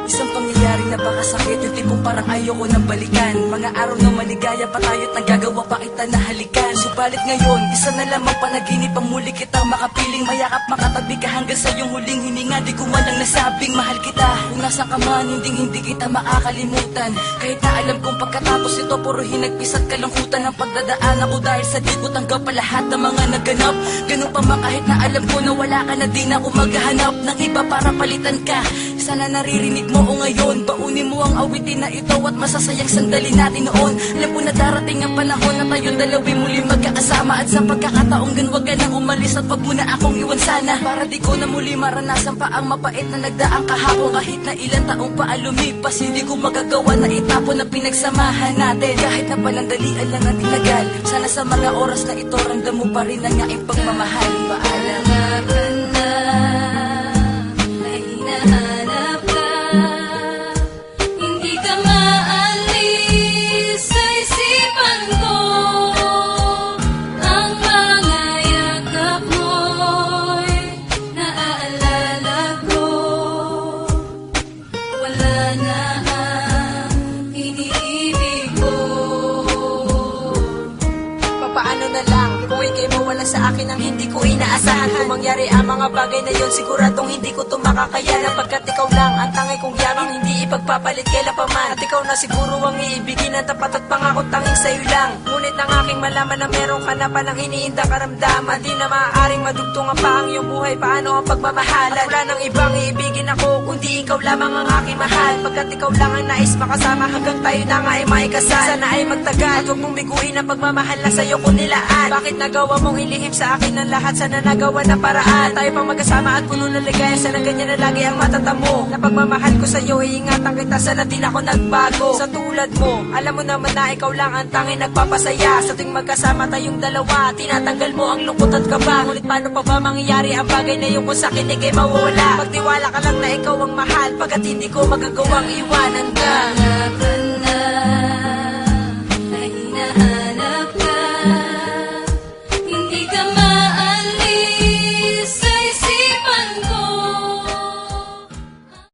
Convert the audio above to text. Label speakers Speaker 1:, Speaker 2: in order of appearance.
Speaker 1: Isang pangyayaring napakasakit, yung tipong parang ayoko nang balikan. Mga araw na maligaya pa tayo't nagagawa pa kita na halikan. Subalit ngayon, isa na lamang panaginip ang muli kitang makapiling. Mayakap makatabi ka hanggang sa iyong huling hininga. Di ko man lang nasabing mahal kita. Kung nasa ka man, hindi kita makakalimutan. Kahit na alam kong pagkatapos ito puro hinagpis at kalungkutan ang pagdadaan ako. Dahil sa di ko tanggap pa lahat ng mga naganap. Ganun pa man kahit na alam ko na wala ka na, di na ako maghahanap ng iba para palitan ka. Sana naririnig mo o ngayon, baunin mo ang awitin na ito at masasayang sandali natin noon. Alam ko na darating ang panahon na tayong dalawi muli magkakasama. At sa pagkakataong gan wag ka nang umalis at wag mo na akong iwan sana. Para di ko na muli maranasan pa ang mapait na nagdaang kahapon. Kahit na ilang taong pa ang lumipas, hindi ko magagawa na itapon na pinagsamahan natin. Kahit na panandalian lang ang tinagal, sana sa mga oras na ito ramdam mo pa rin ang aking pagmamahal. Paalam ka na, may hinahanap ka. Hindi ka maalis sa isipan ko. Ang mga yakap mo'y naaalala ko. Wala na ang iniibig ko. Papaano na lang kung ika'y mawala sa akin ang hindi ko inaasahan. Kung mangyari ang mga bagay na yon, siguradong hindi ko ito makakayanan. Pagkat ikaw lang ang tangay kong yamang hindi ipagpapalit kailan pa man. At ikaw na siguro ang iibigin ng tapat at pangako tanging sa'yo lang. Ngunit nang aking malaman na meron ka na palang iniindang karamdaman, di na maaaring madugtungan pa ang iyong buhay. Paano ang pagmamahalan? At wala nang ibang iibigin ako kundi ikaw lamang ang aking mahal. Pagkat ikaw lang ang nais makasama hanggang tayo na nga ay maikasal. Sana ay magtagal at huwag mong biguin ang pagmamahal na sa'yo ko nilaan. Bakit nagawa mong ilihim sa akin ang lahat? Sana nagawa na paraan tayo pang magkasama at puno ng ligaya. Sana ganyan na lagi ang matatamo na pagmamahal ko sa'yo. Iingatan kita, sana din ako nagbago. Sa tulad mo, alam mo naman na ikaw lang ang tanging nagpapasaya. Sa tuwing magkasama tayong dalawa, tinatanggal mo ang lungkot at kaba. Ngunit paano pa ba mangyayari ang bagay na yung kung sakit ikay mawala? Magtiwala ka lang na ikaw ang mahal, pagkat hindi ko magagawang iwanan ka. Hanap ka na.